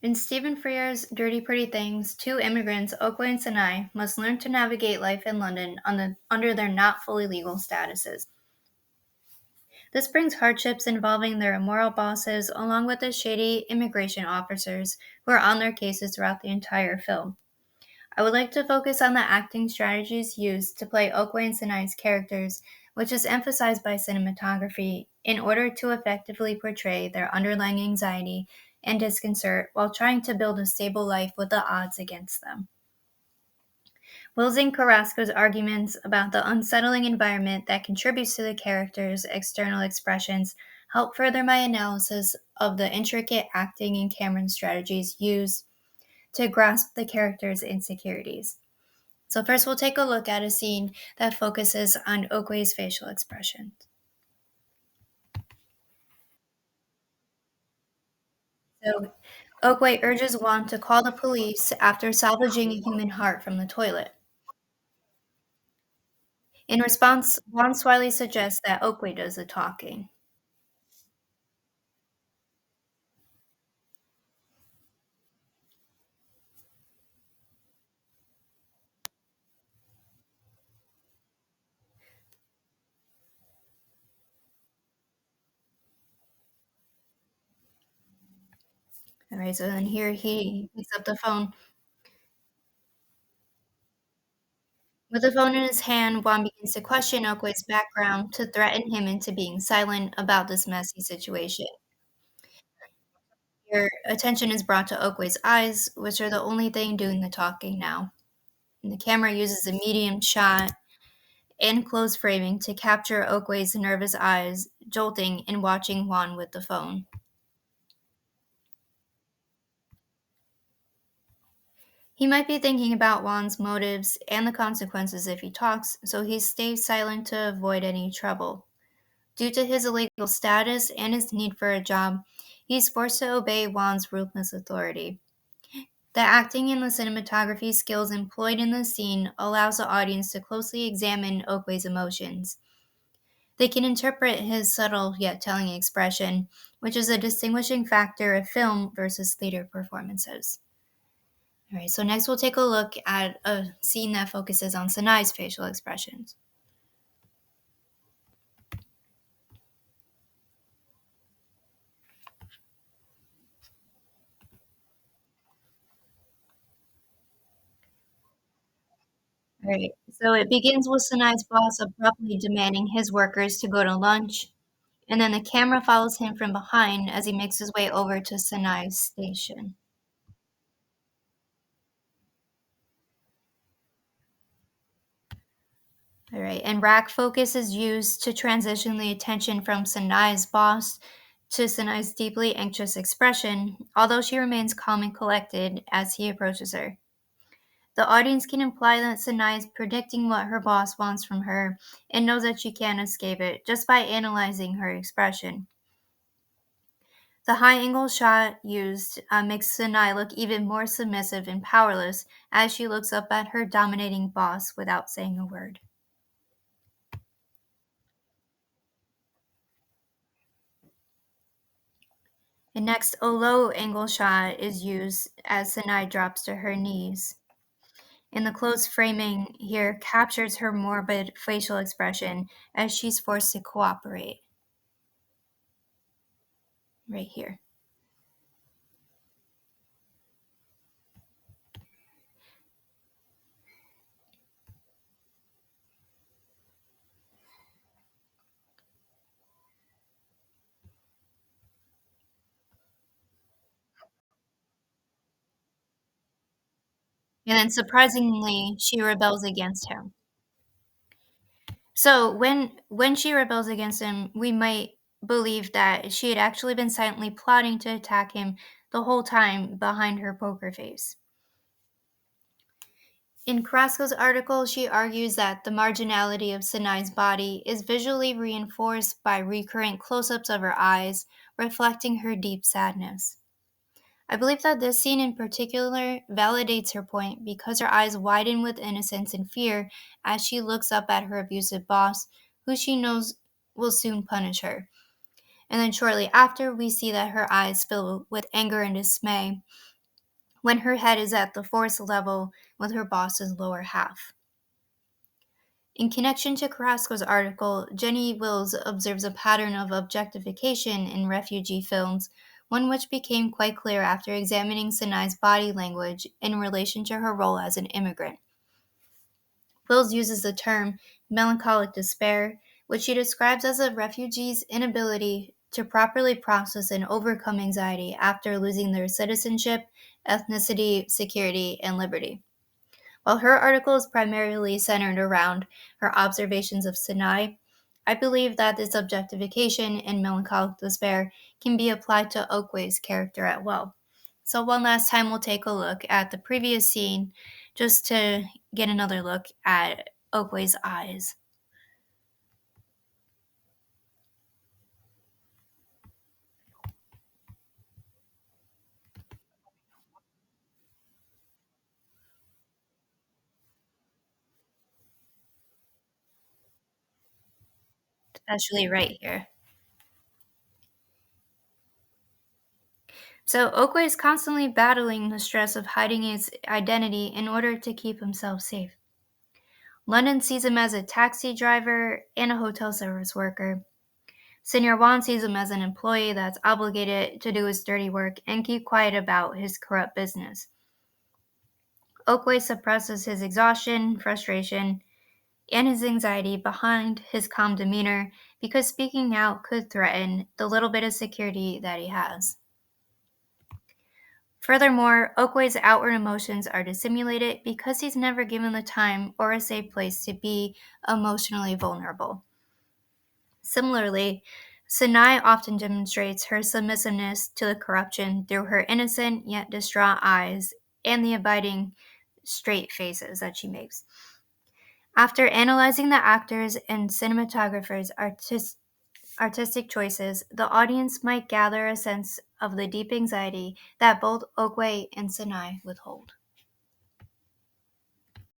In Stephen Frears' Dirty Pretty Things, two immigrants, Oakley and Sinai, must learn to navigate life in London under their not fully legal statuses. This brings hardships involving their immoral bosses along with the shady immigration officers who are on their cases throughout the entire film. I would like to focus on the acting strategies used to play Oakley and Sinai's characters, which is emphasized by cinematography, in order to effectively portray their underlying anxiety and disconcert while trying to build a stable life with the odds against them. Wills and Carrasco's arguments about the unsettling environment that contributes to the characters' external expressions help further my analysis of the intricate acting and camera strategies used to grasp the characters' insecurities. So first we'll take a look at a scene that focuses on Oakley's facial expressions. So Oakley urges Juan to call the police after salvaging a human heart from the toilet. In response, Juan Swiley suggests that Oakley does the talking. All right, so then here he picks up the phone. With the phone in his hand, Juan begins to question Oakley's background to threaten him into being silent about this messy situation. Your attention is brought to Oakley's eyes, which are the only thing doing the talking now. And the camera uses a medium shot and close framing to capture Oakley's nervous eyes, jolting and watching Juan with the phone. He might be thinking about Juan's motives and the consequences if he talks, so he stays silent to avoid any trouble. Due to his illegal status and his need for a job, he's forced to obey Juan's ruthless authority. The acting and the cinematography skills employed in the scene allows the audience to closely examine Oakley's emotions. They can interpret his subtle yet telling expression, which is a distinguishing factor of film versus theater performances. All right, so next we'll take a look at a scene that focuses on Sinai's facial expressions. All right, so it begins with Sinai's boss abruptly demanding his workers to go to lunch, and then the camera follows him from behind as he makes his way over to Sinai's station. All right, and rack focus is used to transition the attention from Sinai's boss to Sinai's deeply anxious expression, although she remains calm and collected as he approaches her. The audience can imply that Sinai is predicting what her boss wants from her and knows that she can't escape it just by analyzing her expression. The high angle shot used makes Sinai look even more submissive and powerless as she looks up at her dominating boss without saying a word. And next, a low angle shot is used as Sinai drops to her knees. And the close framing here captures her morbid facial expression as she's forced to cooperate. Right here. And then surprisingly, she rebels against him. So when she rebels against him, we might believe that she had actually been silently plotting to attack him the whole time behind her poker face. In Carrasco's article, she argues that the marginality of Sinai's body is visually reinforced by recurrent close-ups of her eyes, reflecting her deep sadness. I believe that this scene in particular validates her point because her eyes widen with innocence and fear as she looks up at her abusive boss, who she knows will soon punish her. And then shortly after, we see that her eyes fill with anger and dismay when her head is at the force level with her boss's lower half. In connection to Carrasco's article, Jenny Wills observes a pattern of objectification in refugee films, one which became quite clear after examining Sinai's body language in relation to her role as an immigrant. Wills uses the term melancholic despair, which she describes as a refugee's inability to properly process and overcome anxiety after losing their citizenship, ethnicity, security, and liberty. While her article is primarily centered around her observations of Sinai, I believe that this objectification and melancholic despair can be applied to Okway's character as well. So, one last time, we'll take a look at the previous scene just to get another look at Okway's eyes. Especially right here. So Oakway is constantly battling the stress of hiding his identity in order to keep himself safe. London sees him as a taxi driver and a hotel service worker. Senior Wan sees him as an employee that's obligated to do his dirty work and keep quiet about his corrupt business. Oakway suppresses his exhaustion, frustration, and his anxiety behind his calm demeanor because speaking out could threaten the little bit of security that he has. Furthermore, Oakway's outward emotions are dissimulated because he's never given the time or a safe place to be emotionally vulnerable. Similarly, Sinai often demonstrates her submissiveness to the corruption through her innocent yet distraught eyes and the abiding straight faces that she makes. After analyzing the actors' and cinematographers' artistic choices, the audience might gather a sense of the deep anxiety that both Oakway and Sinai withhold.